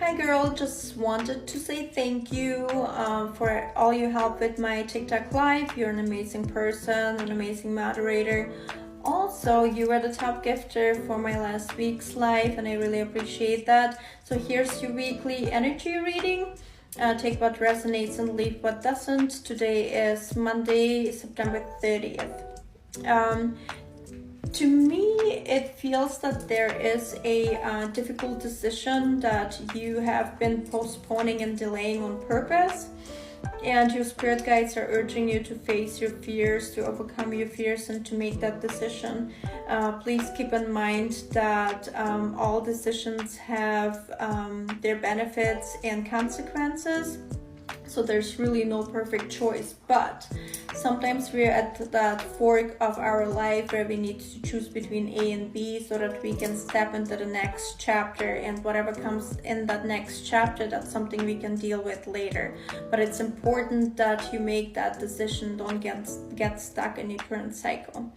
Hi girl, just wanted to say thank you for all your help with my TikTok live. You're an amazing person, an amazing moderator. Also, you were the top gifter for my last week's live and I really appreciate that. So here's your weekly energy reading. Take what resonates and leave what doesn't. Today is Monday, September 30th. To me, it feels that there is a difficult decision that you have been postponing and delaying on purpose. And your spirit guides are urging you to face your fears, to overcome your fears, and to make that decision. Please keep in mind that all decisions have their benefits and consequences. So there's really no perfect choice, but sometimes we're at that fork of our life where we need to choose between A and B so that we can step into the next chapter, and whatever comes in that next chapter, that's something we can deal with later. But it's important that you make that decision, don't get stuck in your current cycle.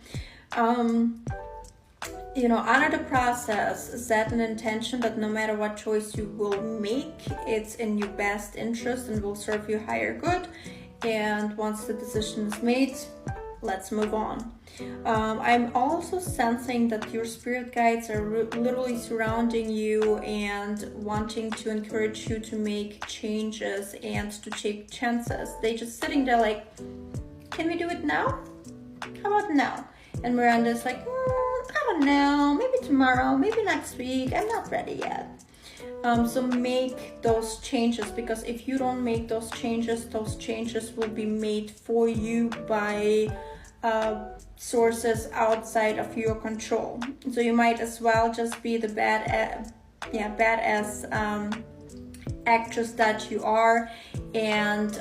Honor the process, set an intention that no matter what choice you will make, it's in your best interest and will serve your higher good. And once the decision is made, let's move on. I'm also sensing that your spirit guides are literally surrounding you and wanting to encourage you to make changes and to take chances. They're just sitting there like, can we do it now? How about now? And Miranda's like, I don't know, maybe tomorrow, maybe next week, I'm not ready yet. So make those changes, because if you don't make those changes will be made for you by sources outside of your control. So you might as well just be the badass actress that you are and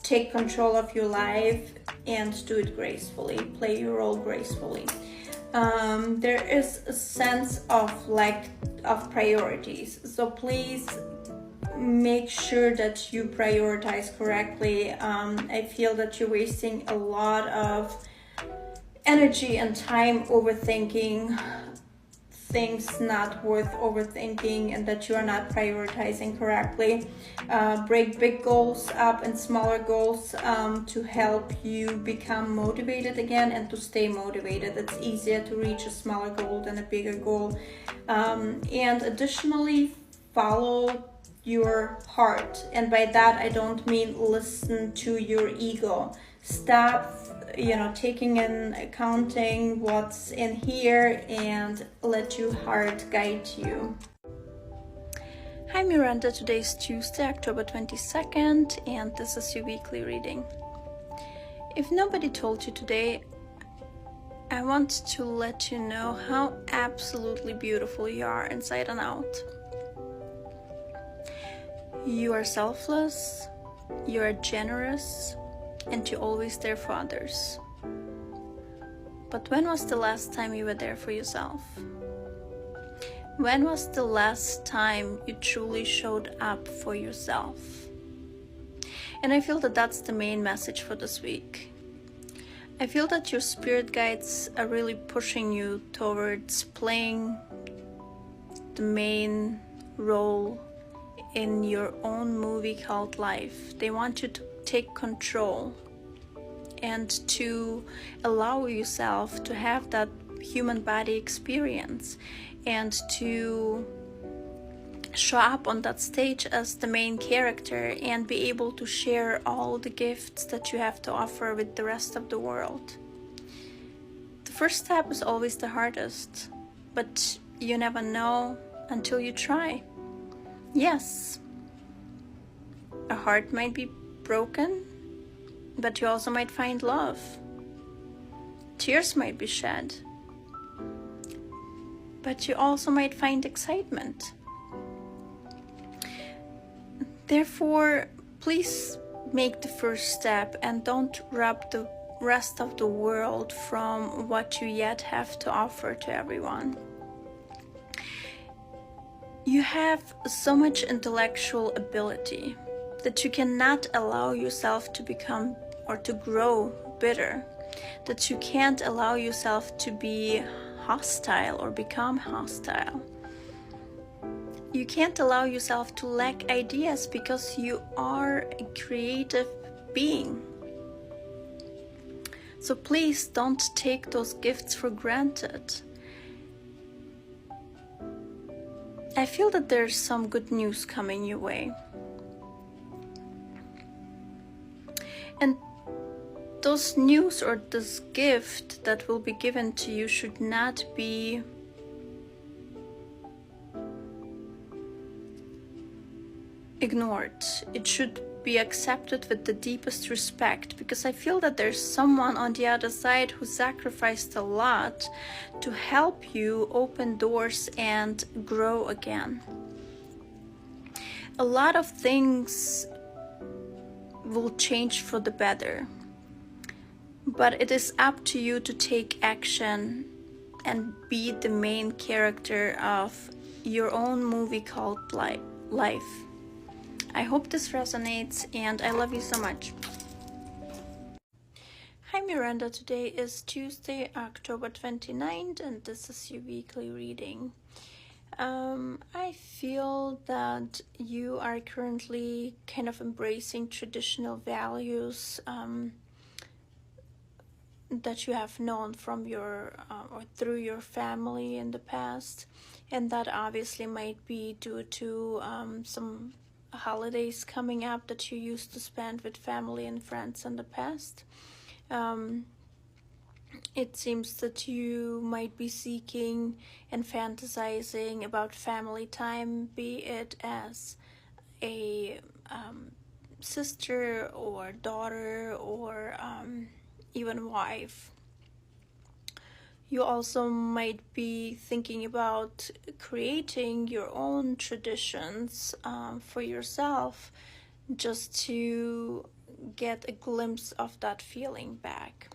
take control of your life and do it gracefully, play your role gracefully. There is a sense of lack of priorities, so please make sure that you prioritize correctly. I feel that you're wasting a lot of energy and time overthinking things not worth overthinking, and that you are not prioritizing correctly. Break big goals up in smaller goals to help you become motivated again and to stay motivated. It's easier to reach a smaller goal than a bigger goal. And additionally, follow your heart, and by that I don't mean listen to your ego. Stop taking in accounting what's in here and let your heart guide you. Hi Miranda, today is Tuesday, October 22nd, and this is your weekly reading. If nobody told you today, I want to let you know how absolutely beautiful you are inside and out. You are selfless, you are generous, and you're always there for others. But when was the last time you were there for yourself? When was the last time you truly showed up for yourself? And I feel that that's the main message for this week. I feel that your spirit guides are really pushing you towards playing the main role in your own movie called life. They want you to take control and to allow yourself to have that human body experience and to show up on that stage as the main character and be able to share all the gifts that you have to offer with the rest of the world. The first step is always the hardest, but you never know until you try. Yes, a heart might be broken, but you also might find love. Tears might be shed, but you also might find excitement. Therefore, please make the first step and don't rob the rest of the world from what you yet have to offer to everyone. You have so much intellectual ability that you cannot allow yourself to become or to grow bitter, that you can't allow yourself to be hostile or become hostile. you can't allow yourself to lack ideas because you are a creative being. So please don't take those gifts for granted. I feel that there's some good news coming your way. And those news or this gift that will be given to you should not be ignored. It should be accepted with the deepest respect, because I feel that there's someone on the other side who sacrificed a lot to help you open doors and grow again. A lot of things will change for the better, but it is up to you to take action and be the main character of your own movie called life. I hope this resonates, and I love you so much. Hi Miranda, today is Tuesday, October 29th, and this is your weekly reading. I feel that you are currently kind of embracing traditional values that you have known from your or through your family in the past, and that obviously might be due to some holidays coming up that you used to spend with family and friends in the past. It seems that you might be seeking and fantasizing about family time, be it as a sister or daughter or even wife. You also might be thinking about creating your own traditions for yourself, just to get a glimpse of that feeling back.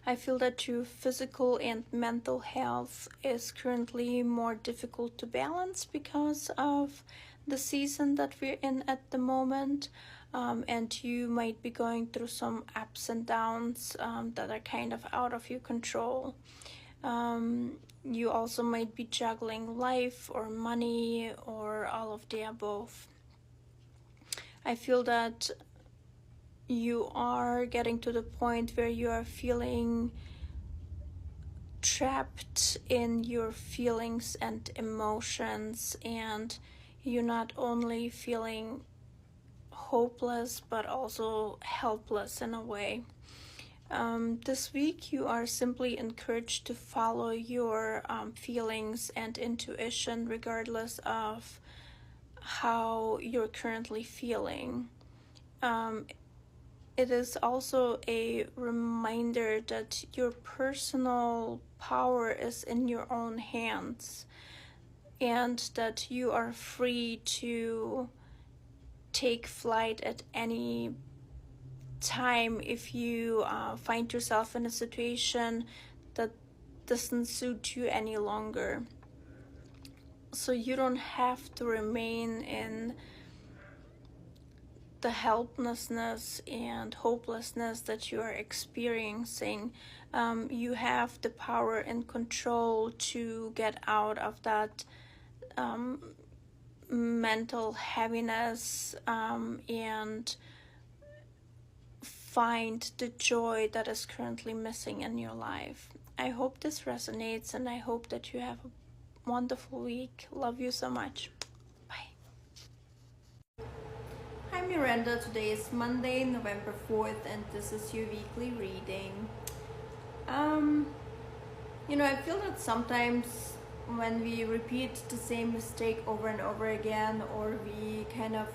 I feel that your physical and mental health is currently more difficult to balance because of the season that we're in at the moment. And you might be going through some ups and downs that are kind of out of your control. You also might be juggling life or money or all of the above. I feel that you are getting to the point where you are feeling trapped in your feelings and emotions, and you're not only feeling hopeless but also helpless in a way. This week you are simply encouraged to follow your feelings and intuition regardless of how you're currently feeling. It is also a reminder that your personal power is in your own hands, and that you are free to take flight at any time if you find yourself in a situation that doesn't suit you any longer. So you don't have to remain in the helplessness and hopelessness that you are experiencing. You have the power and control to get out of that mental heaviness and find the joy that is currently missing in your life. I hope this resonates, and I hope that you have a wonderful week. Love you so much. Bye. Hi Miranda, today is Monday, November 4th, and this is your weekly reading. I feel that sometimes when we repeat the same mistake over and over again, or we kind of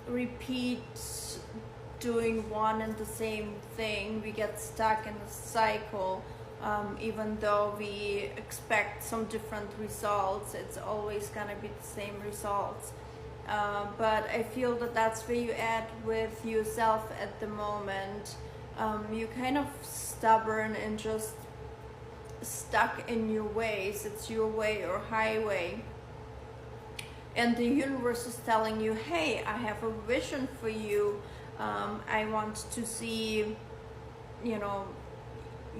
repeat doing one and the same thing, we get stuck in a cycle. Even though we expect some different results, it's always gonna be the same results. But I feel that that's where you at with yourself at the moment. You're kind of stubborn and just stuck in your ways. It's your way or highway. And the universe is telling you, hey, I have a vision for you. I want to see,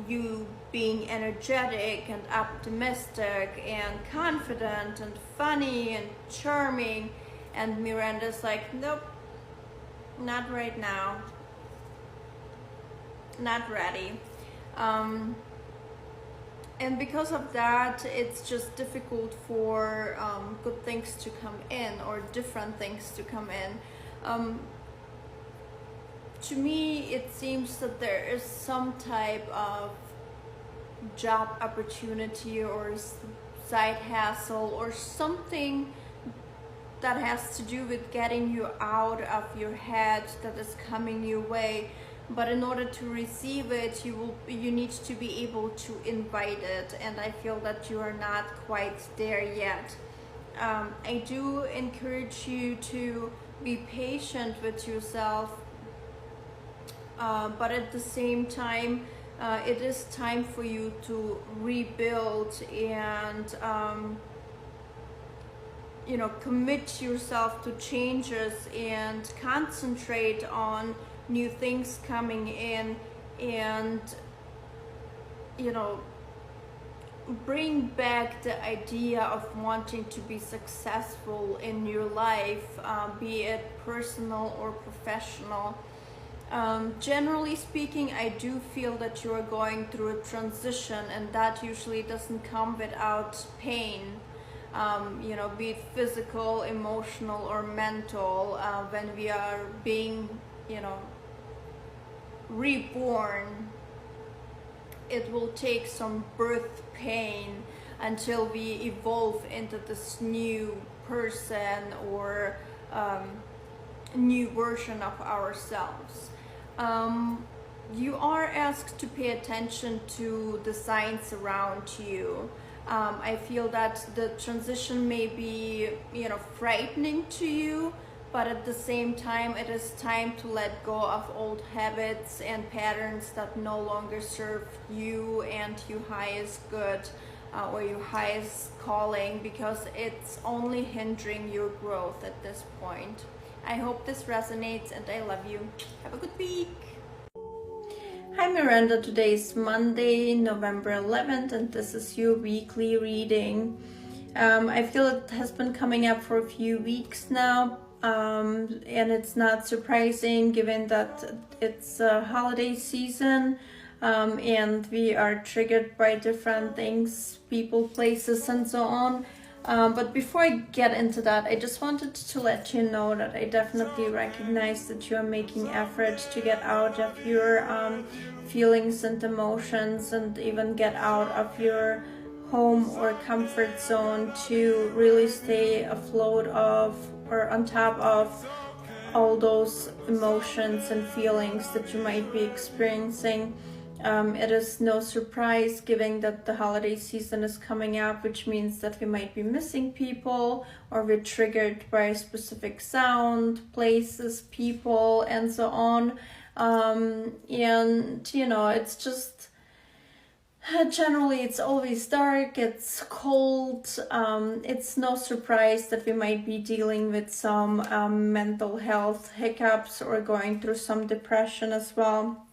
you being energetic and optimistic and confident and funny and charming, and Miranda's like, nope, not right now, not ready. And because of that, it's just difficult for good things to come in, or different things to come in. To me, it seems that there is some type of job opportunity or side hustle or something that has to do with getting you out of your head that is coming your way. But in order to receive it, you need to be able to invite it, and I feel that you are not quite there yet. I do encourage you to be patient with yourself, but at the same time, it is time for you to rebuild and commit yourself to changes and concentrate on new things coming in, and bring back the idea of wanting to be successful in your life, be it personal or professional. Generally speaking, I do feel that you are going through a transition, and that usually doesn't come without pain. Be it physical, emotional, or mental. When we are being reborn, it will take some birth pain until we evolve into this new person or new version of ourselves. You are asked to pay attention to the signs around you. I feel that the transition may be frightening to you, but at the same time, it is time to let go of old habits and patterns that no longer serve you and your highest good or your highest calling, because it's only hindering your growth at this point. I hope this resonates, and I love you. Have a good week. Hi Miranda, today is Monday, November 11th, and this is your weekly reading. I feel it has been coming up for a few weeks now. And it's not surprising given that it's a holiday season, and we are triggered by different things, people, places, and so on. But before I get into that, I just wanted to let you know that I definitely recognize that you are making effort to get out of your feelings and emotions, and even get out of your home or comfort zone to really stay afloat of or on top of all those emotions and feelings that you might be experiencing. It is no surprise given that the holiday season is coming up, which means that we might be missing people, or we're triggered by a specific sound, places, people, and so on. And it's just generally it's always dark, it's cold. It's no surprise that we might be dealing with some mental health hiccups or going through some depression as well.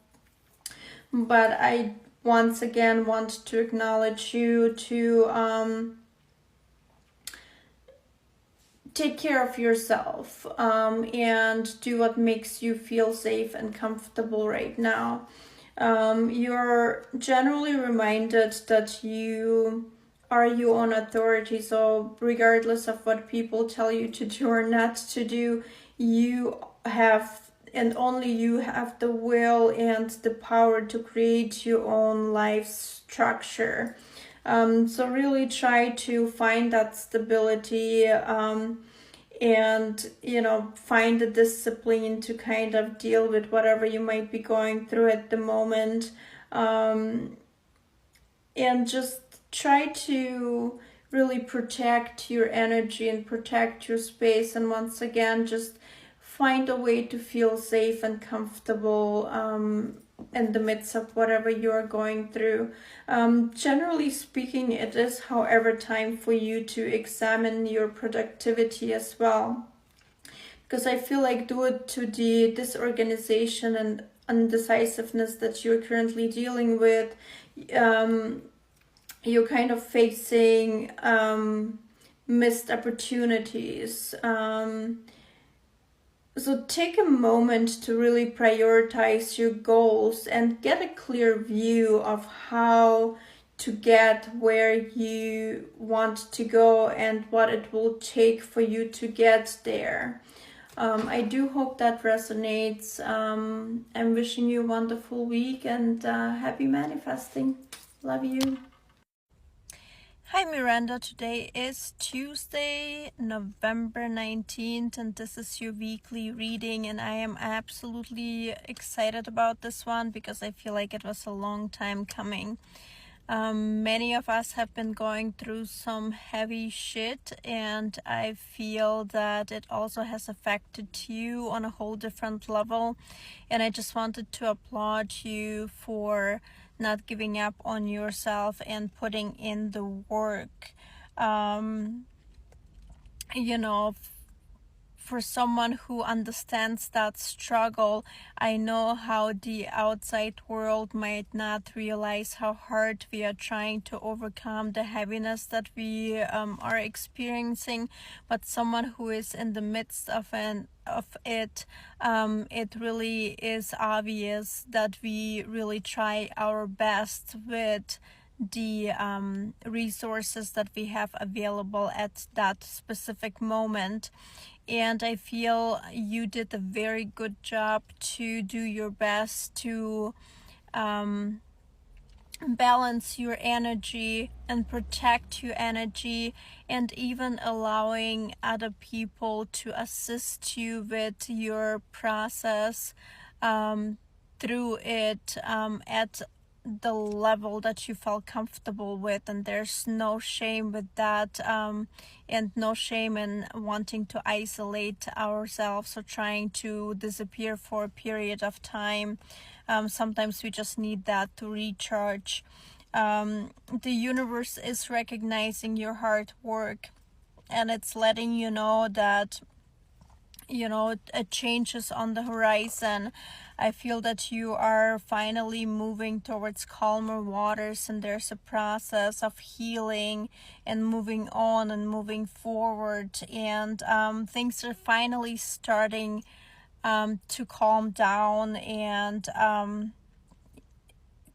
But I once again want to acknowledge you to take care of yourself and do what makes you feel safe and comfortable right now. You're generally reminded that you are your own authority, so regardless of what people tell you to do or not to do, you have, and only you have, the will and the power to create your own life structure. So really try to find that stability and find the discipline to kind of deal with whatever you might be going through at the moment, and just try to really protect your energy and protect your space, and once again just find a way to feel safe and comfortable in the midst of whatever you're going through. Generally speaking, it is, however, time for you to examine your productivity as well, because I feel like due to the disorganization and undecisiveness that you're currently dealing with. You're kind of facing missed opportunities. So take a moment to really prioritize your goals and get a clear view of how to get where you want to go and what it will take for you to get there. I do hope that resonates. I'm wishing you a wonderful week and happy manifesting. Love you. Hi Miranda, today is Tuesday, November 19th, and this is your weekly reading, and I am absolutely excited about this one because I feel like it was a long time coming. Many of us have been going through some heavy shit, and I feel that it also has affected you on a whole different level, and I just wanted to applaud you for not giving up on yourself and putting in the work. For someone who understands that struggle, I know how the outside world might not realize how hard we are trying to overcome the heaviness that we are experiencing, but someone who is in the midst of it, it really is obvious that we really try our best with the resources that we have available at that specific moment. And I feel you did a very good job to do your best to balance your energy and protect your energy, and even allowing other people to assist you with your process through it at the level that you felt comfortable with. And there's no shame with that, and no shame in wanting to isolate ourselves or trying to disappear for a period of time. Sometimes we just need that to recharge. The universe is recognizing your hard work, and it's letting you know that a change is on the horizon. I feel that you are finally moving towards calmer waters, and there's a process of healing and moving on and moving forward, and things are finally starting to calm down and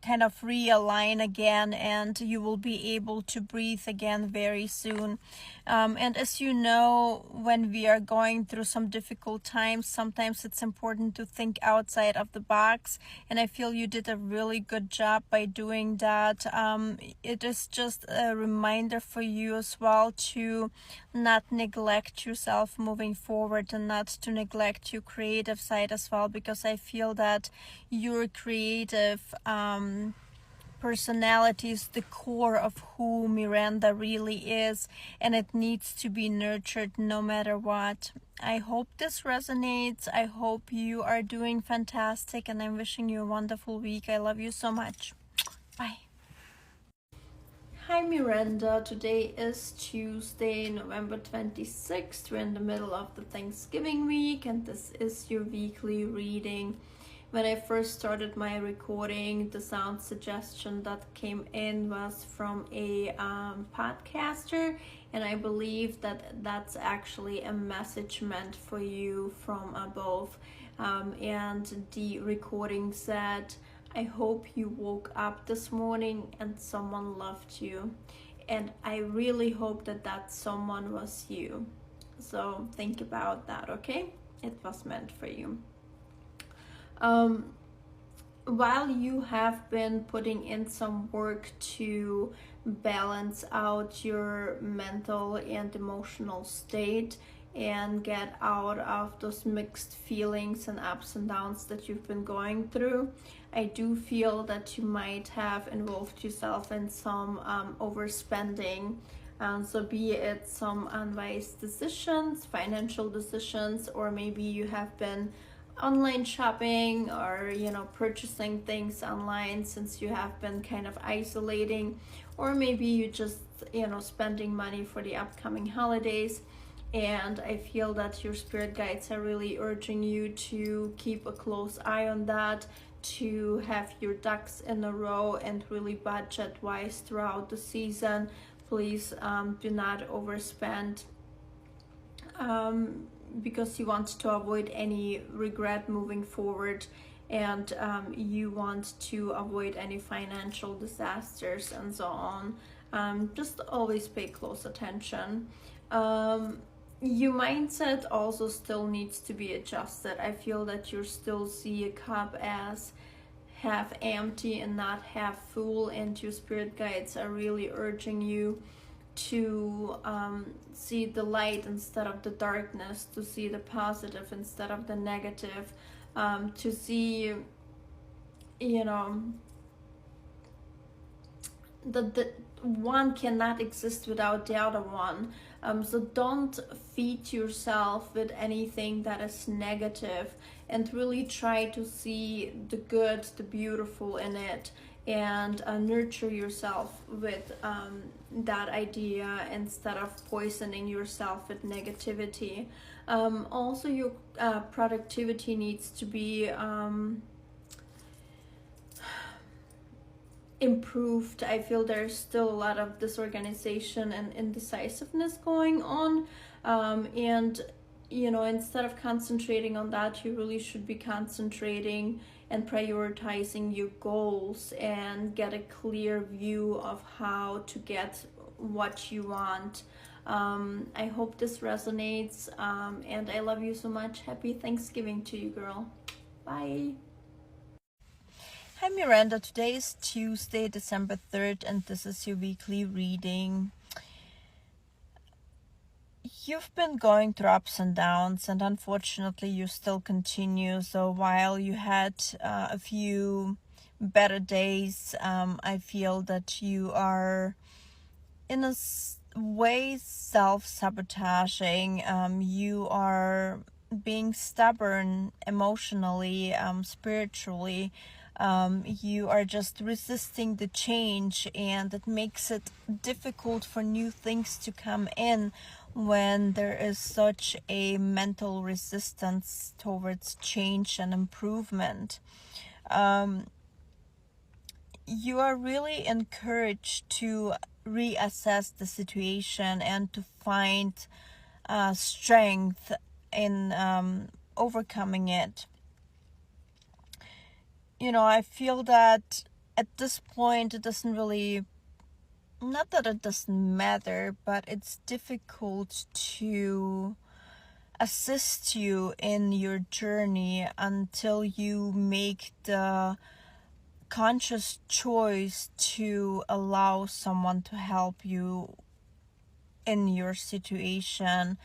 kind of realign again, and you will be able to breathe again very soon. And as you know, when we are going through some difficult times, sometimes it's important to think outside of the box, and I feel you did a really good job by doing that. It is just a reminder for you as well to not neglect yourself moving forward, and not to neglect your creative side as well, because I feel that your creative personality is the core of who Miranda really is, and it needs to be nurtured no matter what. I hope this resonates. I hope you are doing fantastic, and I'm wishing you a wonderful week. I love you so much. Bye. Hi Miranda, today is Tuesday, November 26th. We're in the middle of the Thanksgiving week, and this is your weekly reading. When I first started my recording, the sound suggestion that came in was from a podcaster, and I believe that that's actually a message meant for you from above. And the recording said, I hope you woke up this morning and someone loved you. And I really hope that that someone was you. So think about that, okay? It was meant for you. While you have been putting in some work to balance out your mental and emotional state and get out of those mixed feelings and ups and downs that you've been going through, I do feel that you might have involved yourself in some overspending. So be it some unwise decisions, financial decisions, or maybe you have been online shopping or purchasing things online since you have been kind of isolating, or maybe you just spending money for the upcoming holidays. And I feel that your spirit guides are really urging you to keep a close eye on that, to have your ducks in a row and really budget wise throughout the season. Please do not overspend, because you want to avoid any regret moving forward, and you want to avoid any financial disasters and so on. Just always pay close attention. Your mindset also still needs to be adjusted. I feel that you still see a cup as half empty and not half full, and your spirit guides are really urging you to see the light instead of the darkness, to see the positive instead of the negative, to see, you know, that the one cannot exist without the other one. So don't feed yourself with anything that is negative, and really try to see the good, the beautiful in it, and nurture yourself with that idea instead of poisoning yourself with negativity. Also, your productivity needs to be improved. I feel there's still a lot of disorganization and indecisiveness going on, and you know, instead of concentrating on that, you really should be concentrating and prioritizing your goals and get a clear view of how to get what you want. I hope this resonates, and I love you so much. Happy Thanksgiving to you, girl. Bye. Hi Miranda, today is Tuesday, December 3rd, and this is your weekly reading. You've been going through ups and downs, and unfortunately you still continue. So while you had a few better days, I feel that you are in a way self-sabotaging. You are being stubborn emotionally, spiritually. You are just resisting the change, and it makes it difficult for new things to come in when there is such a mental resistance towards change and improvement. You are really encouraged to reassess the situation and to find strength in overcoming it. You know, I feel that at this point it doesn't really, not that it doesn't matter, but it's difficult to assist you in your journey until you make the conscious choice to allow someone to help you in your situation.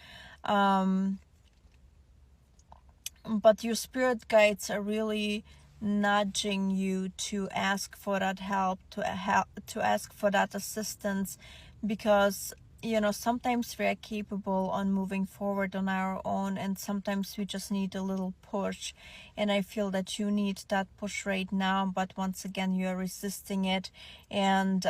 But your spirit guides are really nudging you to ask for that help, to ask for that assistance, because you know, sometimes we are capable on moving forward on our own, and sometimes we just need a little push, and I feel that you need that push right now, but once again you are resisting it. And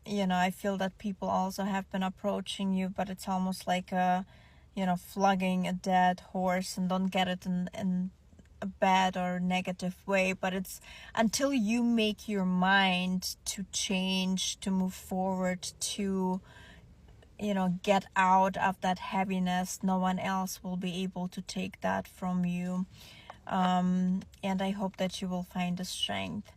you know, I feel that people also have been approaching you, but it's almost like a, you know, flogging a dead horse, and don't get it in a bad or negative way, but it's until you make your mind to change, to move forward, to, you know, get out of that heaviness, no one else will be able to take that from you. And I hope that you will find the strength.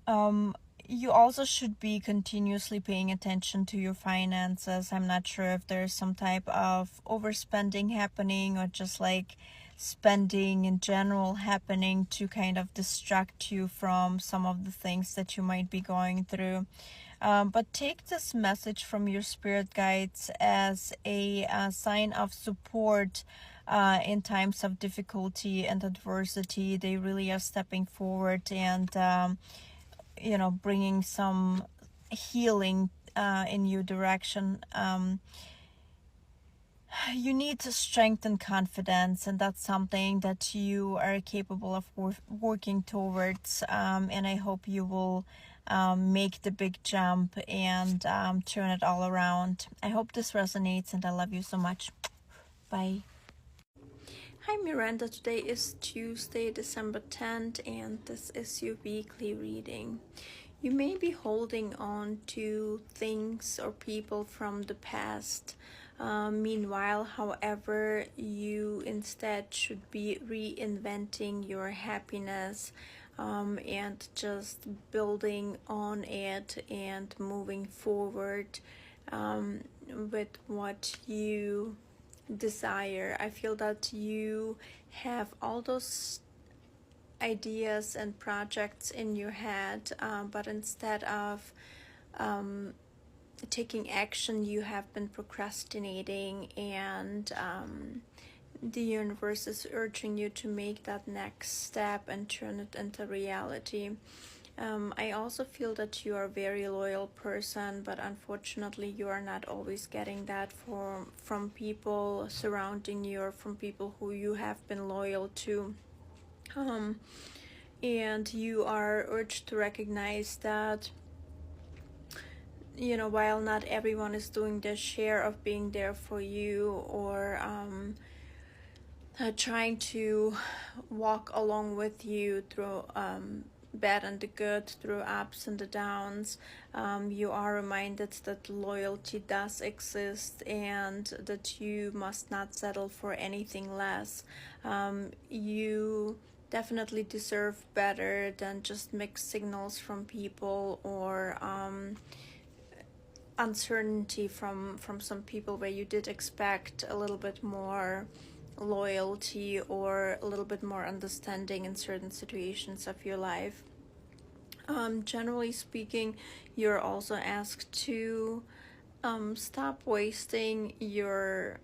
You also should be continuously paying attention to your finances. I'm not sure if there's some type of overspending happening, or just like spending in general happening to kind of distract you from some of the things that you might be going through. But take this message from your spirit guides as a sign of support in times of difficulty and adversity. They really are stepping forward and you know, bringing some healing in your direction. You need strength and confidence, and that's something that you are capable of working towards, and I hope you will make the big jump and turn it all around. I hope this resonates, and I love you so much. Bye. Hi Miranda, today is Tuesday, December 10th, and this is your weekly reading. You may be holding on to things or people from the past. Meanwhile, however, you instead should be reinventing your happiness and just building on it and moving forward with what you desire. I feel that you have all those ideas and projects in your head, but instead of taking action, you have been procrastinating, and the universe is urging you to make that next step and turn it into reality. I also feel that you are a very loyal person, but unfortunately you are not always getting that from people surrounding you or from people who you have been loyal to. And you are urged to recognize that, while not everyone is doing their share of being there for you or trying to walk along with you through bad and the good, through ups and the downs, you are reminded that loyalty does exist and that you must not settle for anything less. You definitely deserve better than just mixed signals from people or uncertainty from some people where you did expect a little bit more loyalty or a little bit more understanding in certain situations of your life. Generally speaking, you're also asked to stop wasting your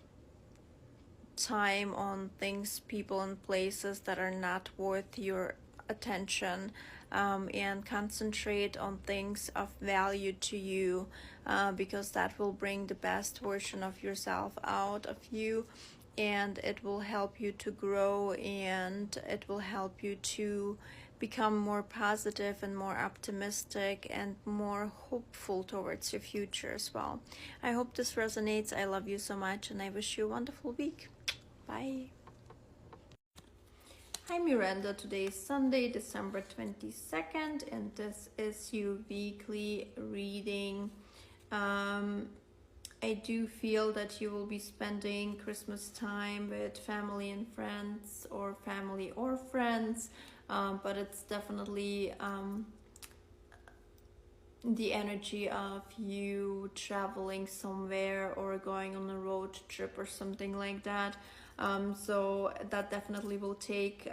time on things, people, and places that are not worth your attention, and concentrate on things of value to you, because that will bring the best version of yourself out of you, and it will help you to grow, and it will help you to become more positive and more optimistic and more hopeful towards your future as well. I hope this resonates. I love you so much, and I wish you a wonderful week. Bye. Hi Miranda, today is Sunday, December 22nd, and this is your weekly reading. I do feel that you will be spending Christmas time with family and friends, or family or friends, but it's definitely the energy of you traveling somewhere or going on a road trip or something like that. So that definitely will take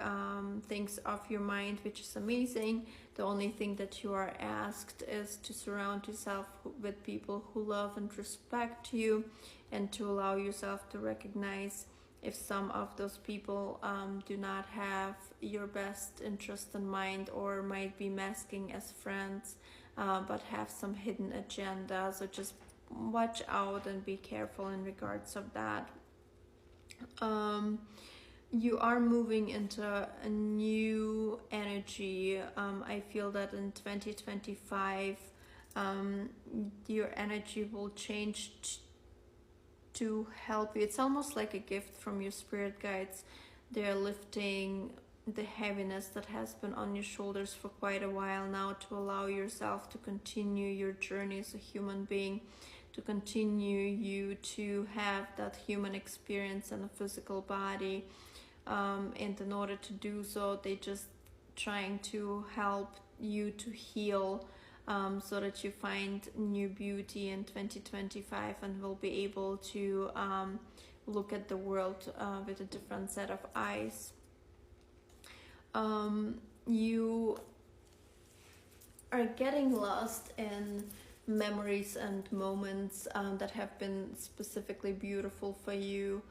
things off your mind, which is amazing. The only thing that you are asked is to surround yourself with people who love and respect you, and to allow yourself to recognize if some of those people do not have your best interest in mind, or might be masking as friends, but have some hidden agenda. So just watch out and be careful in regards of that. You are moving into a new energy. I feel that in 2025, your energy will change to help you. It's almost like a gift from your spirit guides. They're lifting the heaviness that has been on your shoulders for quite a while now, to allow yourself to continue your journey as a human being, to continue you to have that human experience in a physical body, and in order to do so, they just trying to help you to heal, so that you find new beauty in 2025 and will be able to look at the world with a different set of eyes. You are getting lost in memories and moments that have been specifically beautiful for you,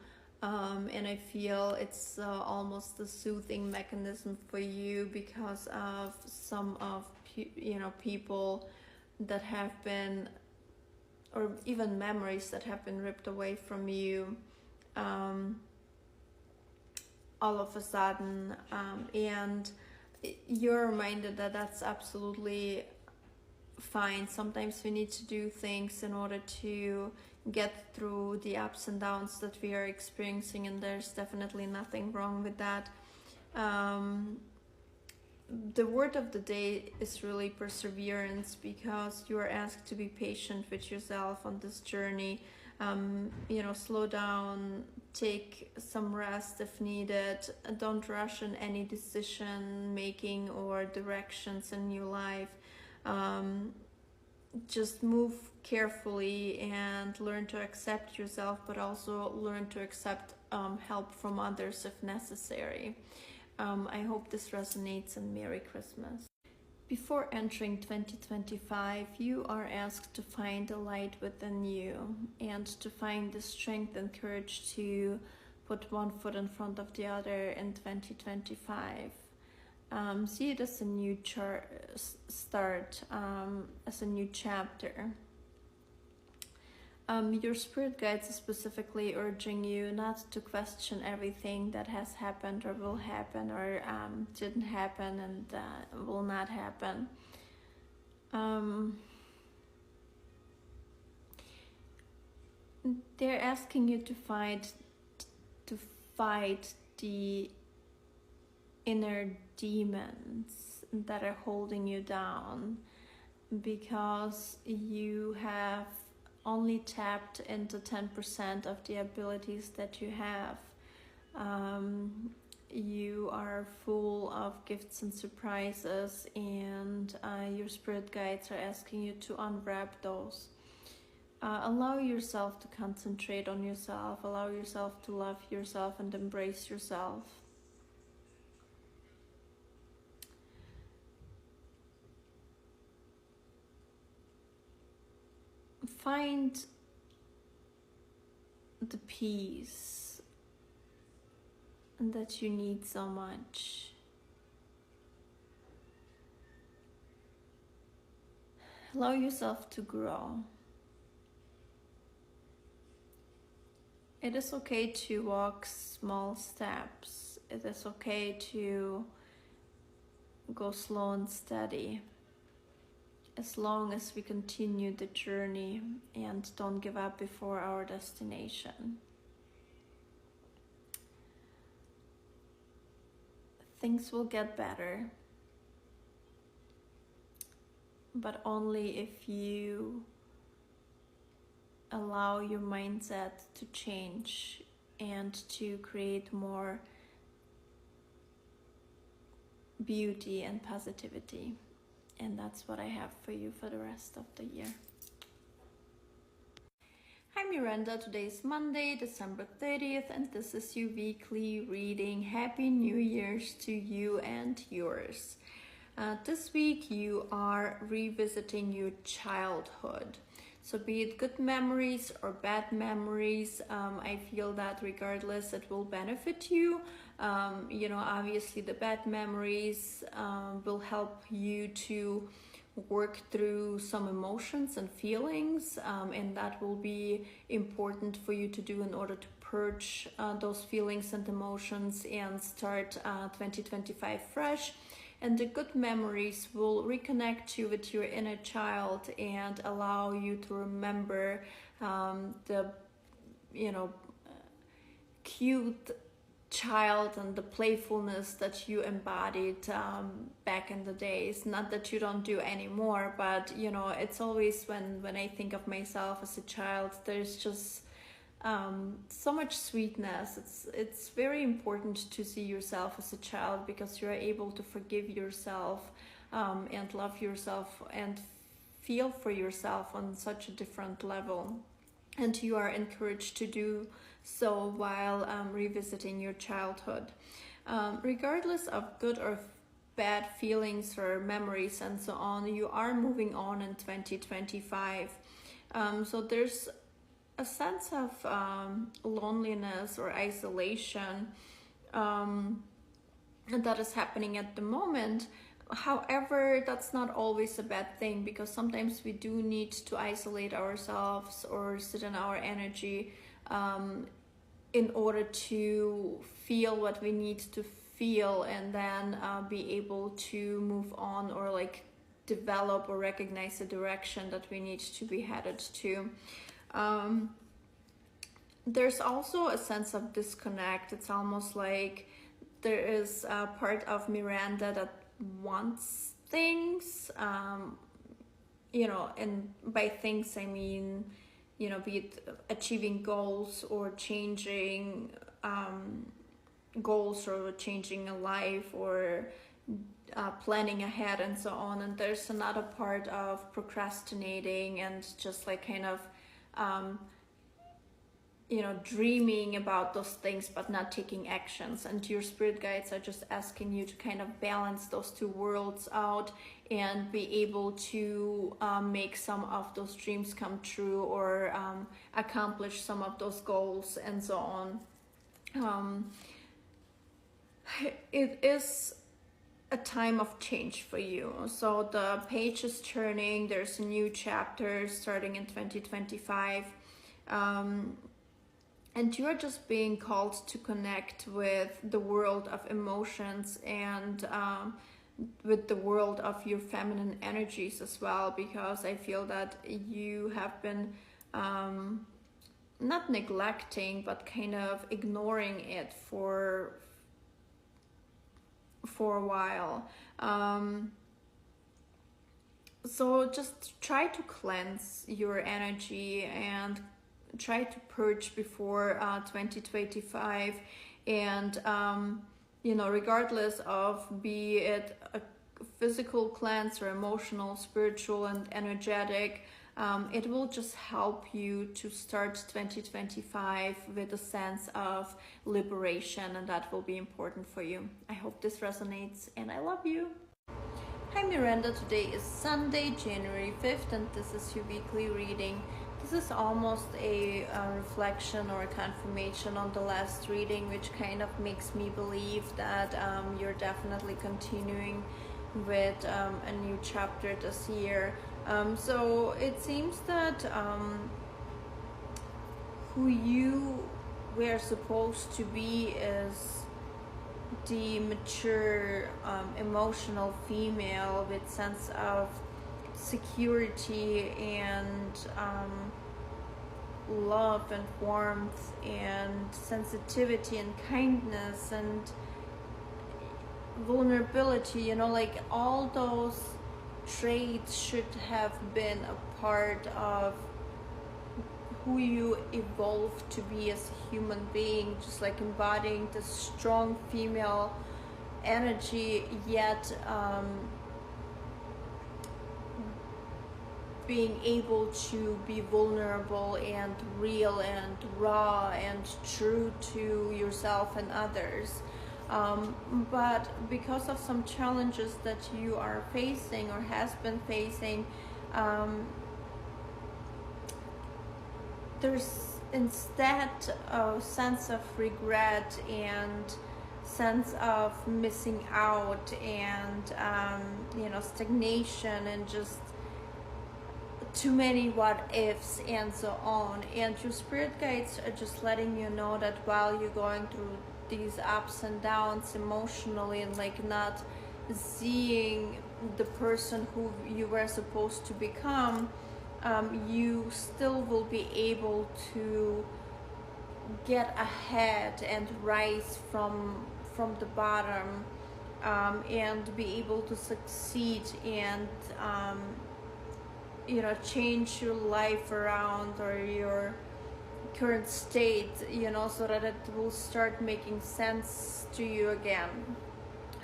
and I feel it's almost a soothing mechanism for you, because of some of people that have been, or even memories that have been ripped away from you all of a sudden, and you're reminded that that's absolutely fine. Sometimes we need to do things in order to get through the ups and downs that we are experiencing, and there's definitely nothing wrong with that. The word of the day is really perseverance, because you are asked to be patient with yourself on this journey. Slow down, take some rest if needed. Don't rush in any decision making or directions in your life. Just move carefully and learn to accept yourself, but also learn to accept help from others if necessary. I hope this resonates, and Merry Christmas. Before entering 2025, you are asked to find the light within you and to find the strength and courage to put one foot in front of the other in 2025. See it as a new start, as a new chapter. Your spirit guides are specifically urging you not to question everything that has happened or will happen or didn't happen and will not happen. They're asking you to fight the inner demons that are holding you down, because you have only tapped into 10% of the abilities that you have. You are full of gifts and surprises, and your spirit guides are asking you to unwrap those. Allow yourself to concentrate on yourself, allow yourself to love yourself and embrace yourself. Find the peace that you need so much. Allow yourself to grow. It is okay to walk small steps. It is okay to go slow and steady, as long as we continue the journey and don't give up before our destination. Things will get better, but only if you allow your mindset to change and to create more beauty and positivity. And that's what I have for you for the rest of the year. Hi Miranda, today is Monday, December 30th, and this is your weekly reading. Happy New Year's to you and yours. This week you are revisiting your childhood. So be it good memories or bad memories, I feel that regardless it will benefit you. Obviously the bad memories will help you to work through some emotions and feelings, and that will be important for you to do in order to purge those feelings and emotions and start 2025 fresh. And the good memories will reconnect you with your inner child and allow you to remember the cute child and the playfulness that you embodied back in the days. Not that you don't do anymore, but it's always when I think of myself as a child, there's just so much sweetness. It's very important to see yourself as a child, because you are able to forgive yourself and love yourself and feel for yourself on such a different level. And you are encouraged to do so while revisiting your childhood. Regardless of good or bad feelings or memories and so on, you are moving on in 2025. So there's a sense of loneliness or isolation that is happening at the moment. However, that's not always a bad thing, because sometimes we do need to isolate ourselves or sit in our energy in order to feel what we need to feel, and then be able to move on or develop or recognize the direction that we need to be headed to. There's also a sense of disconnect. It's almost like there is a part of Miranda that wants things, and by things I mean, be it achieving goals or changing goals or changing a life or planning ahead and so on. And there's another part of procrastinating and just like kind of dreaming about those things but not taking actions. And your spirit guides are just asking you to kind of balance those two worlds out and be able to make some of those dreams come true or accomplish some of those goals and so on. It is a time of change for you. So the page is turning. There's a new chapter starting in 2025. And you are just being called to connect with the world of emotions and with the world of your feminine energies as well, because I feel that you have been not neglecting, but kind of ignoring it for a while. So just try to cleanse your energy and try to purge before 2025, and regardless of be it a physical cleanse or emotional, spiritual, and energetic, it will just help you to start 2025 with a sense of liberation, and that will be important for you. I hope this resonates, and I love you. Hi Miranda, today is Sunday, January 5th, and this is your weekly reading. This is almost a reflection or a confirmation on the last reading, which kind of makes me believe that you're definitely continuing with a new chapter this year. So it seems that who you were supposed to be is the mature, emotional female with sense of security and love and warmth and sensitivity and kindness and vulnerability, like all those traits should have been a part of who you evolved to be as a human being, just like embodying this strong female energy, yet being able to be vulnerable and real and raw and true to yourself and others. But because of some challenges that you are facing or has been facing, there's instead a sense of regret and sense of missing out and stagnation and just too many what ifs and so on. And your spirit guides are just letting you know that while you're going through these ups and downs emotionally and like not seeing the person who you were supposed to become, you still will be able to get ahead and rise from the bottom, and be able to succeed and change your life around or your current state, so that it will start making sense to you again.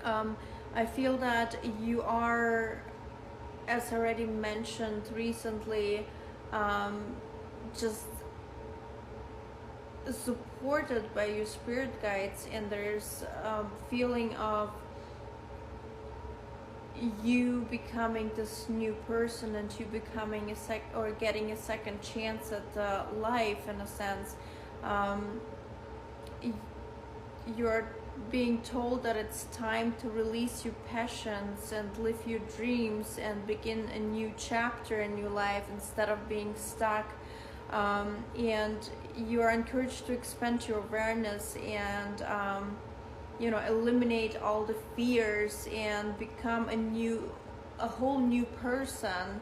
I feel that you are, as already mentioned recently, just supported by your spirit guides, and there's a feeling of you becoming this new person and you becoming getting a second chance at life in a sense. You're being told that it's time to release your passions and live your dreams and begin a new chapter in your life instead of being stuck. And you are encouraged to expand your awareness and eliminate all the fears and become a whole new person.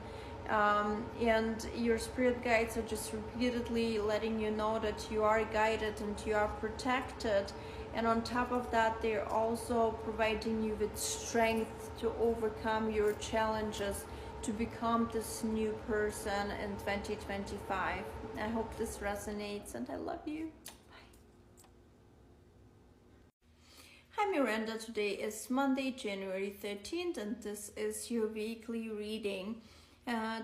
And your spirit guides are just repeatedly letting you know that you are guided and you are protected. And on top of that, they're also providing you with strength to overcome your challenges, to become this new person in 2025. I hope this resonates, and I love you. Hi Miranda, today is Monday, January 13th, and this is your weekly reading.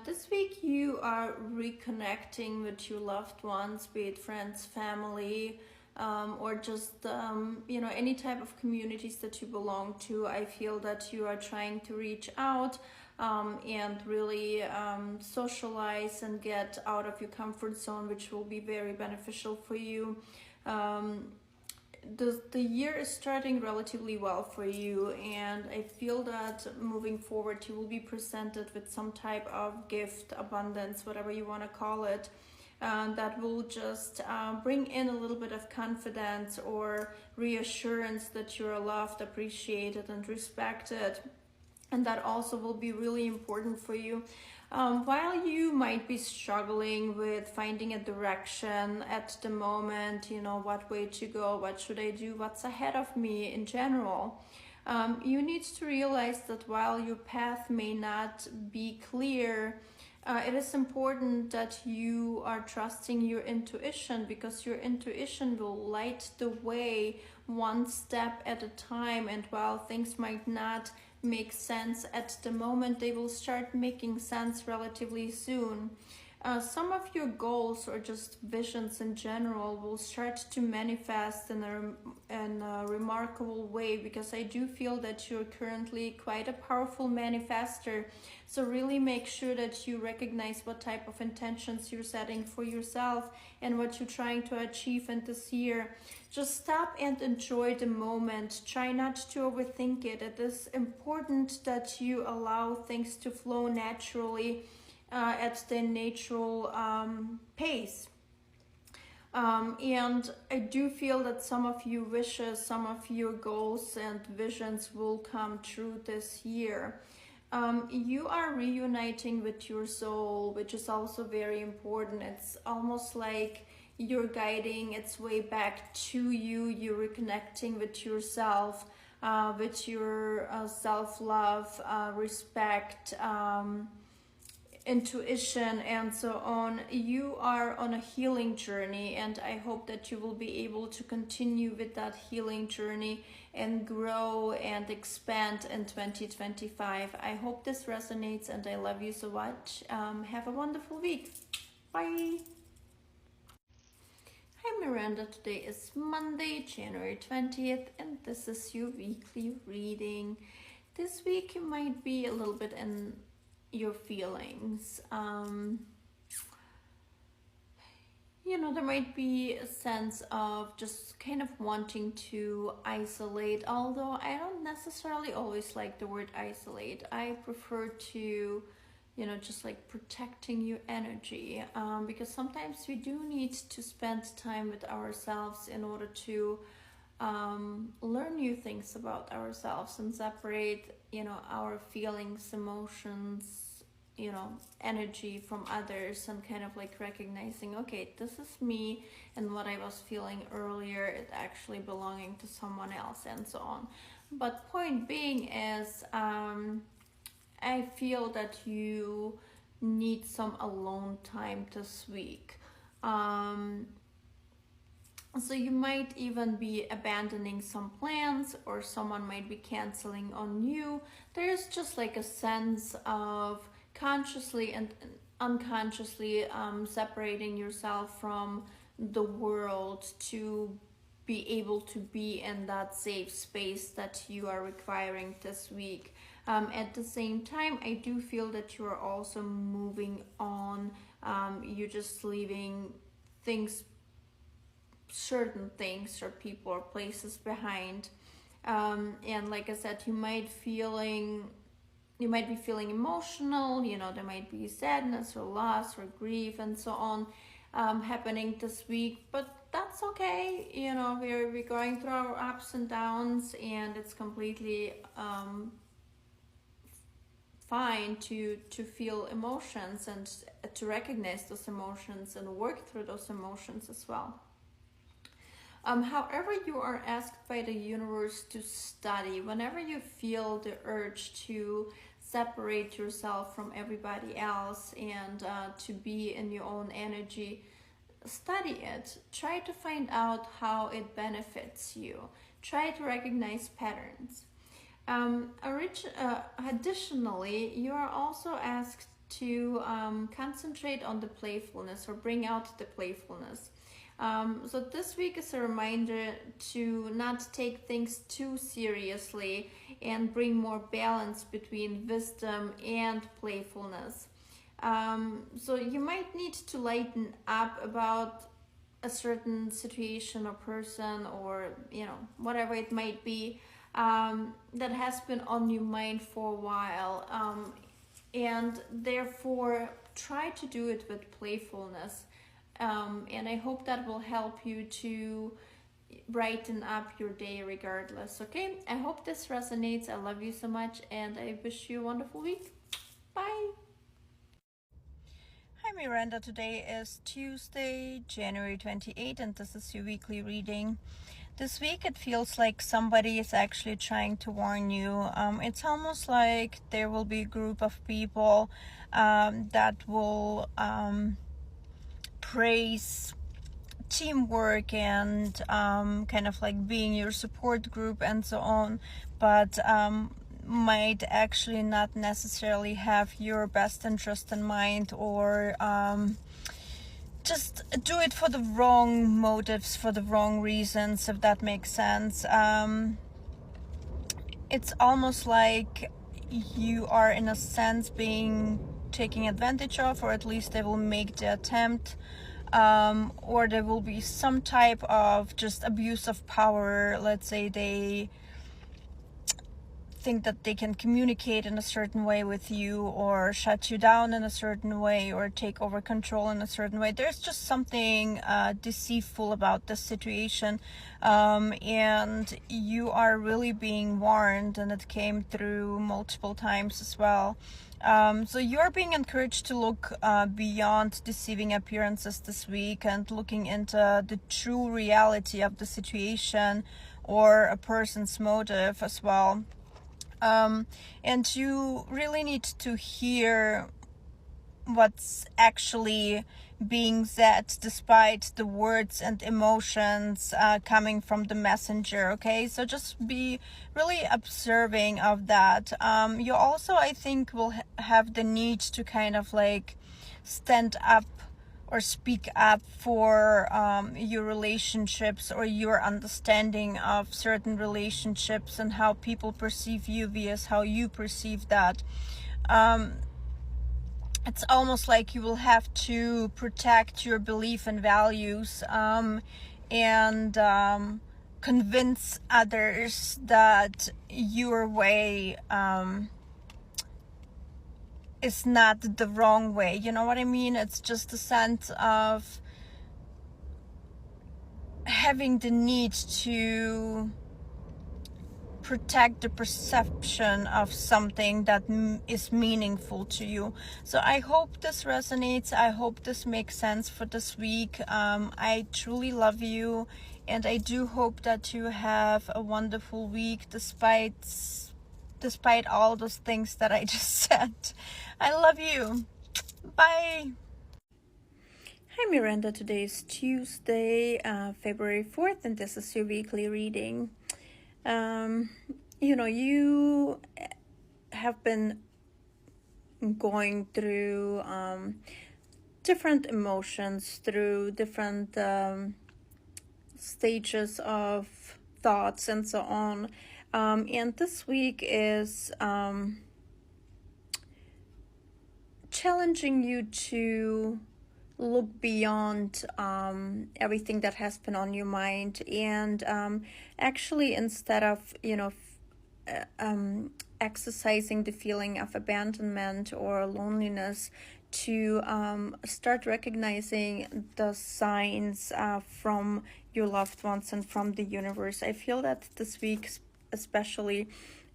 This week you are reconnecting with your loved ones, be it friends, family, or just any type of communities that you belong to. I feel that you are trying to reach out and really socialize and get out of your comfort zone, which will be very beneficial for you. The year is starting relatively well for you, and I feel that moving forward you will be presented with some type of gift, abundance, whatever you want to call it, that will just bring in a little bit of confidence or reassurance that you're loved, appreciated, and respected. And that also will be really important for you. While you might be struggling with finding a direction at the moment, what way to go, what should I do, what's ahead of me in general, you need to realize that while your path may not be clear, it is important that you are trusting your intuition, because your intuition will light the way one step at a time. And while things might not make sense at the moment, they will start making sense relatively soon. Some of your goals or just visions in general will start to manifest in a remarkable way, because I do feel that you're currently quite a powerful manifester. So really make sure that you recognize what type of intentions you're setting for yourself and what you're trying to achieve in this year. Just stop and enjoy the moment. Try not to overthink it. It is important that you allow things to flow naturally at their natural pace. And I do feel that some of your wishes, some of your goals and visions will come true this year. You are reuniting with your soul, which is also very important. It's almost like you're guiding its way back to you. You're reconnecting with yourself, with your self-love, respect, intuition, and so on. You are on a healing journey, and I hope that you will be able to continue with that healing journey and grow and expand in 2025. I hope this resonates, and I love you so much. Have a wonderful week. Bye. Hi Miranda, today is Monday, January 20th, and this is your weekly reading. This week you might be a little bit in your feelings. There might be a sense of just kind of wanting to isolate, although I don't necessarily always like the word isolate. I prefer to just like protecting your energy, because sometimes we do need to spend time with ourselves in order to learn new things about ourselves and separate our feelings, emotions, energy from others, and kind of like recognizing, okay, this is me, and what I was feeling earlier is actually belonging to someone else, and so on. But point being is, I feel that you need some alone time this week. So you might even be abandoning some plans, or someone might be canceling on you. There's just like a sense of consciously and unconsciously separating yourself from the world to be able to be in that safe space that you are requiring this week. At the same time, I do feel that you are also moving on. You're just leaving certain things or people or places behind. And like I said, you might be feeling emotional. There might be sadness or loss or grief and so on happening this week, but that's okay. We're going through our ups and downs, and it's completely fine to feel emotions and to recognize those emotions and work through those emotions as well. However, you are asked by the universe to study. Whenever you feel the urge to separate yourself from everybody else and to be in your own energy, study it. Try to find out how it benefits you. Try to recognize patterns. Additionally, you are also asked to concentrate on the playfulness or bring out the playfulness. So this week is a reminder to not take things too seriously and bring more balance between wisdom and playfulness. So you might need to lighten up about a certain situation or person, or whatever it might be, that has been on your mind for a while, and therefore try to do it with playfulness. And I hope that will help you to brighten up your day regardless. Okay, I hope this resonates. I love you so much, and I wish you a wonderful week. Bye. Hi Miranda, today is Tuesday, January 28th, and this is your weekly reading. This week it feels like somebody is actually trying to warn you. It's almost like there will be a group of people that will praise teamwork and kind of like being your support group and so on, but might actually not necessarily have your best interest in mind, or just do it for the wrong motives, for the wrong reasons, if that makes sense. It's almost like you are in a sense being taken advantage of, or at least they will make the attempt, or there will be some type of just abuse of power. Let's say they think that they can communicate in a certain way with you, or shut you down in a certain way, or take over control in a certain way. There's just something deceitful about this situation, and you are really being warned, and it came through multiple times as well. So you're being encouraged to look beyond deceiving appearances this week and looking into the true reality of the situation or a person's motive as well. And you really need to hear what's actually being said, despite the words and emotions coming from the messenger. Okay, so just be really observing of that. You also, I think, will have the need to kind of like stand up or speak up for your relationships, or your understanding of certain relationships and how people perceive you vs how you perceive that. It's almost like you will have to protect your belief and values, and convince others that your way is not the wrong way. You know what I mean? It's just a sense of having the need to protect the perception of something that is meaningful to you. So I hope this resonates. I hope this makes sense for this week. I truly love you, and I do hope that you have a wonderful week despite all those things that I just said. I love you. Bye. Hi Miranda, today is Tuesday, February 4th, and this is your weekly reading. You have been going through different emotions, through different stages of thoughts and so on. And this week is challenging you to look beyond everything that has been on your mind, and actually, instead of exercising the feeling of abandonment or loneliness, to start recognizing the signs from your loved ones and from the universe. I feel that this week especially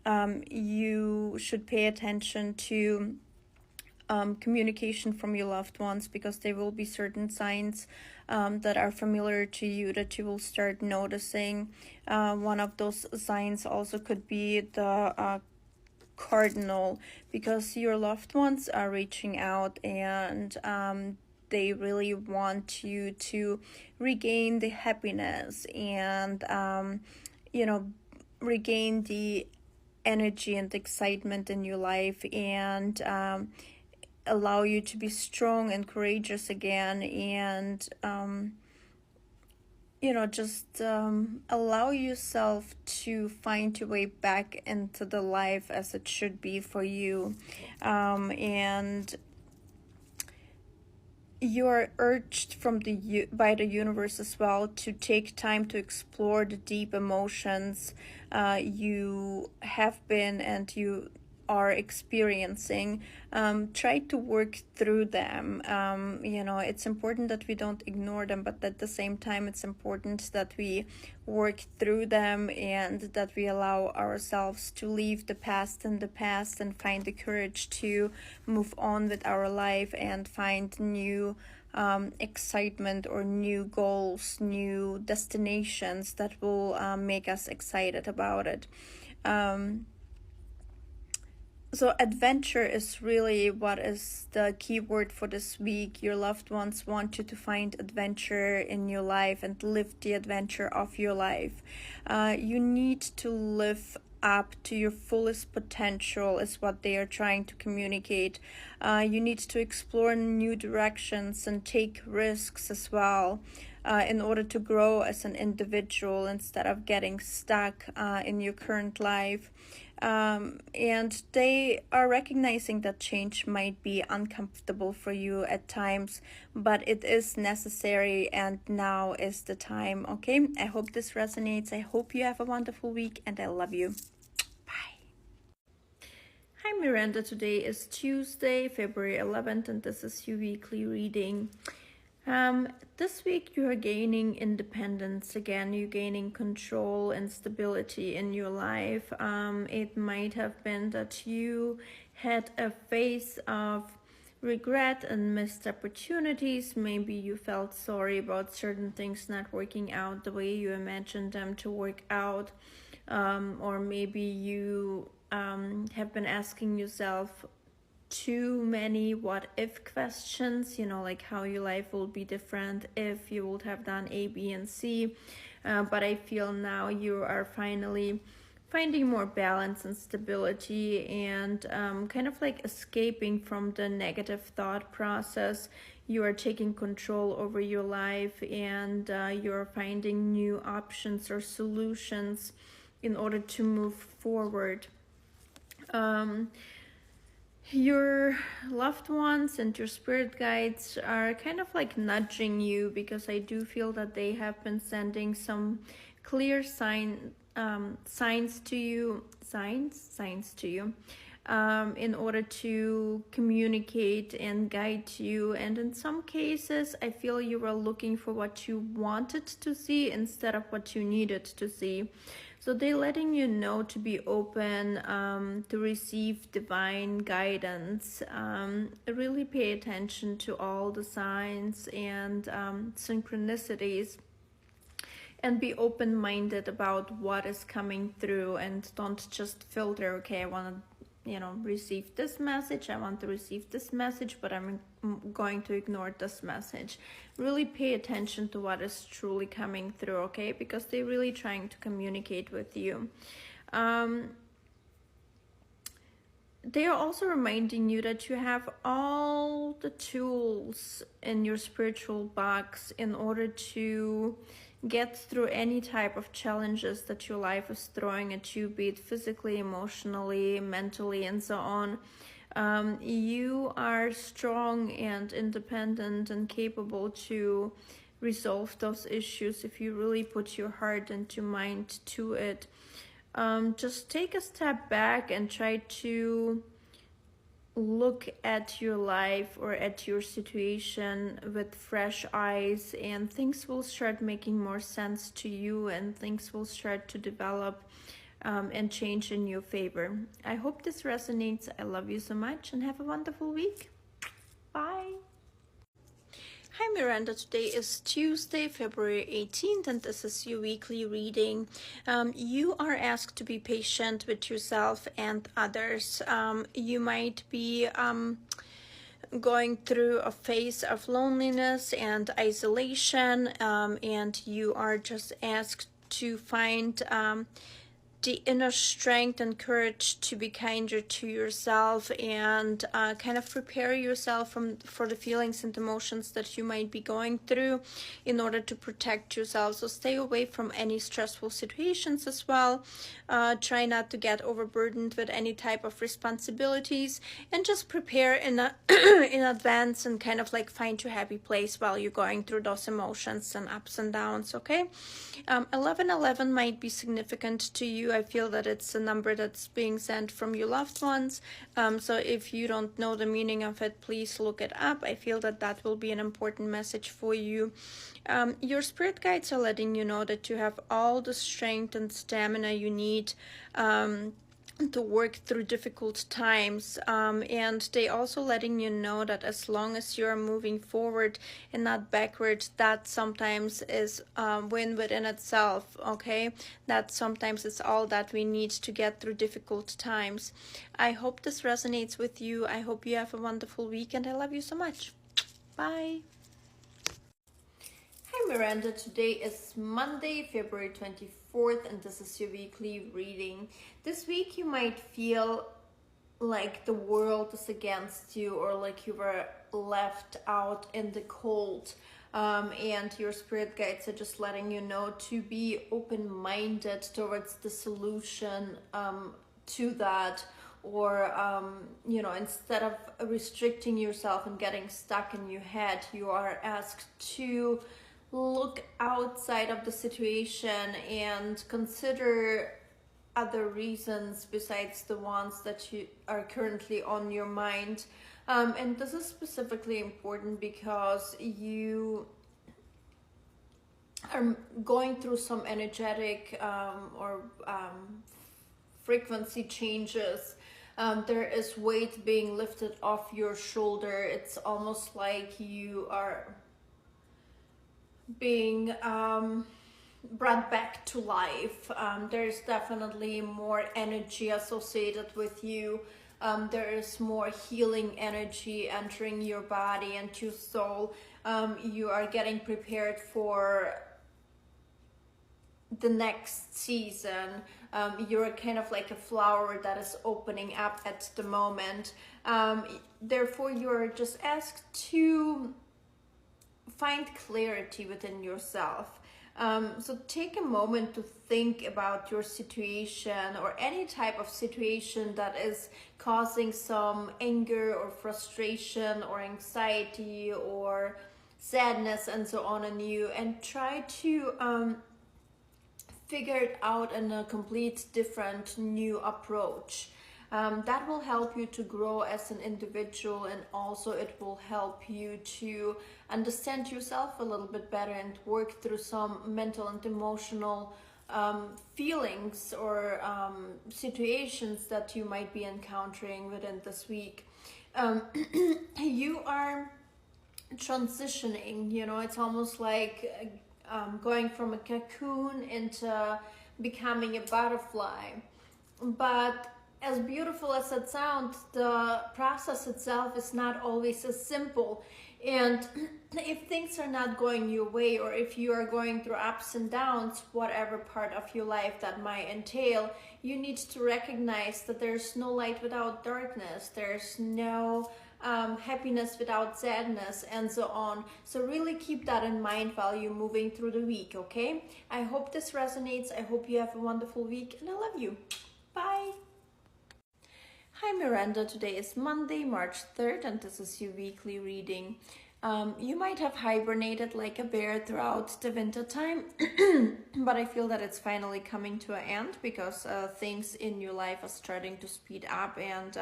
you should pay attention to communication from your loved ones, because there will be certain signs that are familiar to you that you will start noticing. One of those signs also could be the cardinal, because your loved ones are reaching out, and they really want you to regain the happiness and regain the energy and excitement in your life, and allow you to be strong and courageous again, and just allow yourself to find your way back into the life as it should be for you. And you're urged by the universe as well to take time to explore the deep emotions you have been and you are experiencing. Try to work through them. It's important that we don't ignore them, but at the same time it's important that we work through them, and that we allow ourselves to leave the past in the past and find the courage to move on with our life and find new excitement or new goals, new destinations that will make us excited about it. So adventure is really what is the key word for this week. Your loved ones want you to find adventure in your life and live the adventure of your life. You need to live up to your fullest potential is what they are trying to communicate. You need to explore new directions and take risks as well. In order to grow as an individual instead of getting stuck in your current life. And they are recognizing that change might be uncomfortable for you at times, but it is necessary, and now is the time. Okay, I hope this resonates. I hope you have a wonderful week, and I love you. Bye. Hi Miranda, today is Tuesday, February 11th, and this is your weekly reading. This week you are gaining independence again. You're gaining control and stability in your life. It might have been that you had a phase of regret and missed opportunities. Maybe you felt sorry about certain things not working out the way you imagined them to work out. Or maybe you have been asking yourself too many what if questions, like how your life will be different if you would have done A, B, and C. But I feel now you are finally finding more balance and stability, and kind of like escaping from the negative thought process. You are taking control over your life, and you're finding new options or solutions in order to move forward. Your loved ones and your spirit guides are kind of like nudging you, because I do feel that they have been sending some clear signs to you, in order to communicate and guide you. And in some cases, I feel you were looking for what you wanted to see instead of what you needed to see. So they're letting you know to be open to receive divine guidance. Really pay attention to all the signs and synchronicities, and be open-minded about what is coming through, and don't just filter, okay, I want to receive this message, I want to receive this message, but I'm going to ignore this message. Really pay attention to what is truly coming through, okay, because they're really trying to communicate with you. They are also reminding you that you have all the tools in your spiritual box in order to get through any type of challenges that your life is throwing at you, be it physically, emotionally, mentally, and so on. You are strong and independent and capable to resolve those issues if you really put your heart and your mind to it. Just take a step back and try to look at your life or at your situation with fresh eyes, and things will start making more sense to you, and things will start to develop and change in your favor. I hope this resonates. I love you so much and have a wonderful week. Bye. Hi Miranda, today is Tuesday, February 18th, and this is your weekly reading. You are asked to be patient with yourself and others. You might be going through a phase of loneliness and isolation, and you are just asked to find the inner strength and courage to be kinder to yourself and kind of prepare yourself for the feelings and emotions that you might be going through in order to protect yourself. So stay away from any stressful situations as well. Try not to get overburdened with any type of responsibilities, and just prepare in advance and kind of like find your happy place while you're going through those emotions and ups and downs, okay? 1111 might be significant to you. I feel that it's a number that's being sent from your loved ones. So if you don't know the meaning of it, please look it up. I feel that that will be an important message for you. Your spirit guides are letting you know that you have all the strength and stamina you need to work through difficult times, and they also letting you know that as long as you're moving forward and not backward, that sometimes is a win within itself, okay? That sometimes it's all that we need to get through difficult times. I hope this resonates with you. I hope you have a wonderful week, and I love you so much. Bye. Hi Miranda, today is Monday, February 24th, and this is your weekly reading. This week you might feel like the world is against you, or like you were left out in the cold, and your spirit guides are just letting you know to be open-minded towards the solution to that. Or instead of restricting yourself and getting stuck in your head, you are asked to look outside of the situation and consider other reasons besides the ones that you are currently on your mind. And this is specifically important because you are going through some energetic or frequency changes. There is weight being lifted off your shoulder. It's almost like you are being brought back to life. There's definitely more energy associated with you. There is more healing energy entering your body and your soul. You are getting prepared for the next season. You're kind of like a flower that is opening up at the moment. Therefore, you're just asked to find clarity within yourself. So take a moment to think about your situation or any type of situation that is causing some anger or frustration or anxiety or sadness and so on in you, and try to figure it out in a complete different new approach. That will help you to grow as an individual, and also it will help you to understand yourself a little bit better and work through some mental and emotional feelings or situations that you might be encountering within this week. You are transitioning, it's almost like going from a cocoon into becoming a butterfly. But as beautiful as it sounds, the process itself is not always as simple. And if things are not going your way, or if you are going through ups and downs, whatever part of your life that might entail, you need to recognize that there's no light without darkness. There's no happiness without sadness, and so on. So really keep that in mind while you're moving through the week, okay? I hope this resonates. I hope you have a wonderful week, and I love you. Bye. Hi Miranda, today is Monday, March 3rd, and this is your weekly reading. You might have hibernated like a bear throughout the winter time, but I feel that it's finally coming to an end because things in your life are starting to speed up and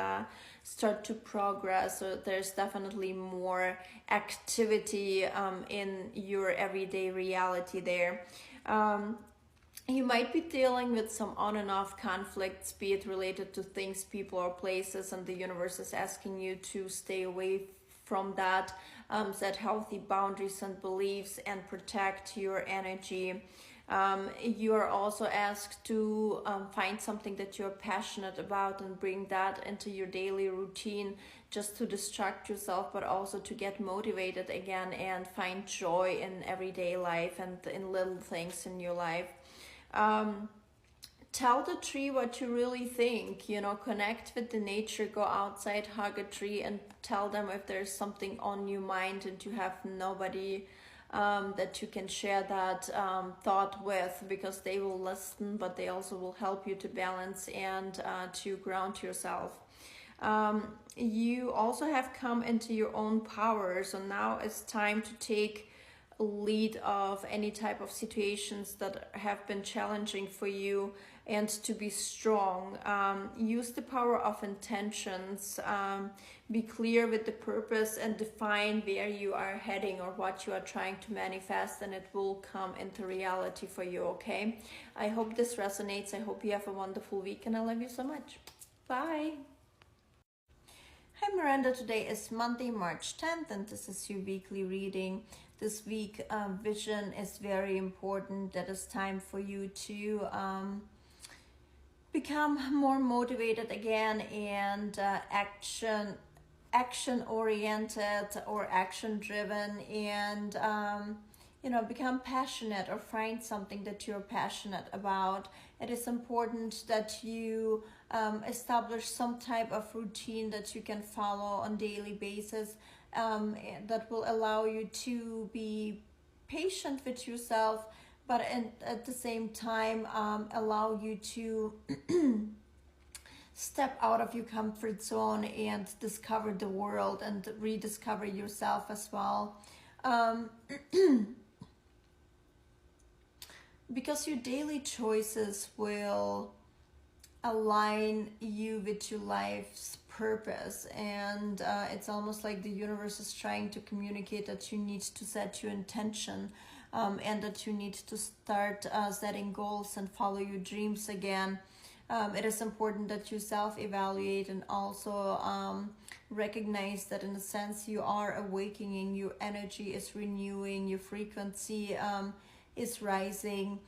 start to progress. So there's definitely more activity in your everyday reality there. You might be dealing with some on and off conflicts, be it related to things, people, or places, and the universe is asking you to stay away from that, set healthy boundaries and beliefs, and protect your energy. You are also asked to find something that you're passionate about and bring that into your daily routine, just to distract yourself, but also to get motivated again and find joy in everyday life and in little things in your life. Tell the tree what you really think, connect with the nature, go outside, hug a tree, and tell them if there's something on your mind and you have nobody that you can share that thought with, because they will listen, but they also will help you to balance and to ground yourself. You also have come into your own power, so now it's time to take lead of any type of situations that have been challenging for you, and to be strong. Use the power of intentions. Be clear with the purpose and define where you are heading or what you are trying to manifest, and it will come into reality for you, okay? I hope this resonates. I hope you have a wonderful week, and I love you so much. Bye. Hi Miranda, today is Monday, March 10th, and this is your weekly reading. This week, vision is very important. That is time for you to become more motivated again and action oriented or action driven, and become passionate or find something that you're passionate about. It is important that you establish some type of routine that you can follow on daily basis, that will allow you to be patient with yourself, but at the same time allow you to step out of your comfort zone and discover the world and rediscover yourself as well. Because your daily choices will align you with your life's purpose, and it's almost like the universe is trying to communicate that you need to set your intention, and that you need to start setting goals and follow your dreams again. It is important that you self-evaluate and also recognize that in a sense you are awakening, your energy is renewing, your frequency is rising,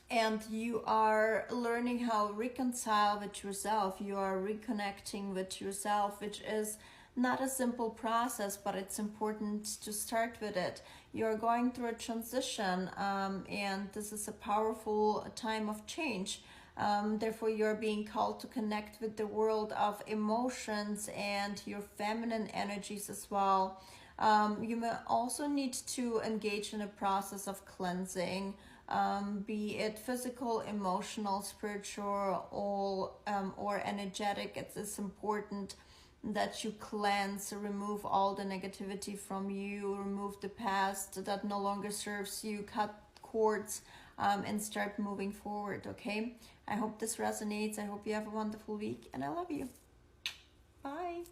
and you are learning how to reconcile with yourself. You are reconnecting with yourself, which is not a simple process, but it's important to start with it. You're going through a transition, and this is a powerful time of change. Therefore, you're being called to connect with the world of emotions and your feminine energies as well. You may also need to engage in a process of cleansing, be it physical, emotional, spiritual, or energetic. It's important that you cleanse, remove all the negativity from you, remove the past that no longer serves you, cut cords, and start moving forward, okay? I hope this resonates. I hope you have a wonderful week, and I love you. Bye.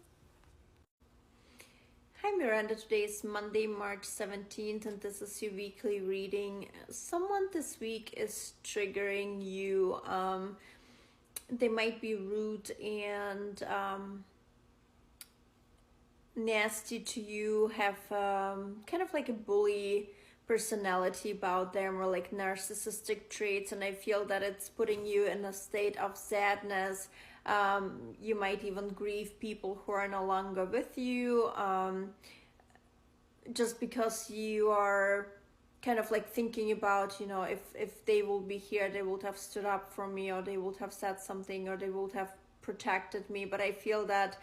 Hi Miranda, today is Monday, March 17th, and this is your weekly reading. Someone this week is triggering you. They might be rude and nasty to you, have kind of like a bully personality about them, or like narcissistic traits, and I feel that it's putting you in a state of sadness. You might even grieve people who are no longer with you, just because you are kind of like thinking about, if they will be here, they would have stood up for me, or they would have said something, or they would have protected me. But I feel that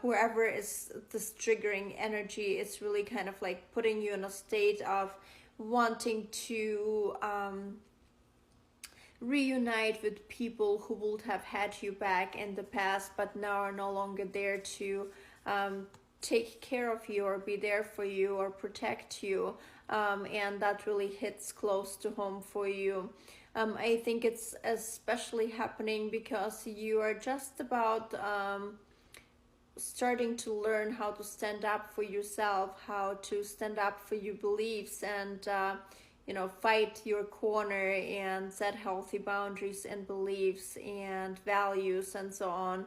whoever is this triggering energy is really kind of like putting you in a state of wanting to reunite with people who would have had you back in the past, but now are no longer there to take care of you or be there for you or protect you, and that really hits close to home for you. I think it's especially happening because you are just about starting to learn how to stand up for yourself, how to stand up for your beliefs, and fight your corner and set healthy boundaries and beliefs and values and so on.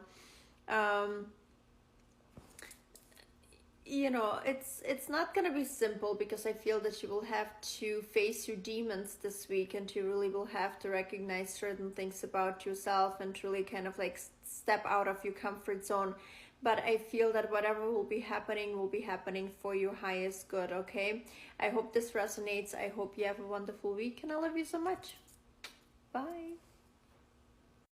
It's not gonna be simple, because I feel that you will have to face your demons this week, and you really will have to recognize certain things about yourself and truly kind of like step out of your comfort zone. But I feel that whatever will be happening for your highest good, okay? I hope this resonates. I hope you have a wonderful week, and I love you so much. Bye.